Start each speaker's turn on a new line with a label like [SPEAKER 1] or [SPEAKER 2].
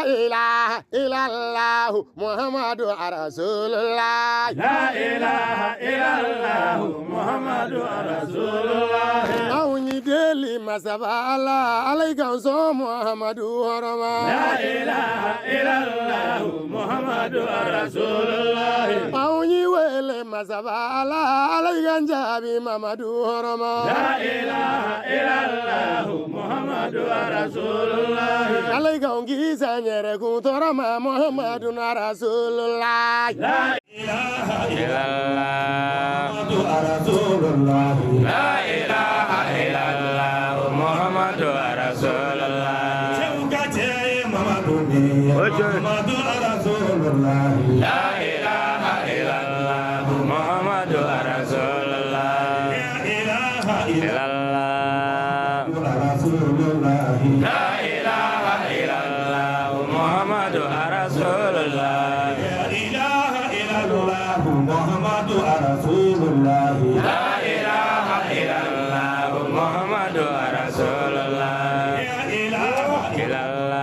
[SPEAKER 1] ilaha illallah Muhammadu Rasulullah.
[SPEAKER 2] La ilaha illallah Muhammadu Rasulullah.
[SPEAKER 1] Awuni deli masabala alaykan so Muhammadu Horoma.
[SPEAKER 2] La ilaha illallah Muhammadu Rasulullah.
[SPEAKER 1] Awuni wele masabala alaykan jabi Muhammadu Horoma.
[SPEAKER 2] La ilaha illallah Muhammadu Rasulullah.
[SPEAKER 1] Alaykan gisa nyere kutorama Muhammadu Rasulullah.
[SPEAKER 2] La ilaha illallah Muhammadu Rasulullah. La ilaha illallah Muhammadu Rasulullah. Muhammadu Rasulullah. La ilaha illallah Muhammadu Rasulullah. La ilaha illallah Rasulullah. La ilaha illallah Muhammadu Rasulullah. La ilaha illallah Muhammadu Rasulullah. La ilaha illallah Muhammadu Rasulullah. La ilaha illallah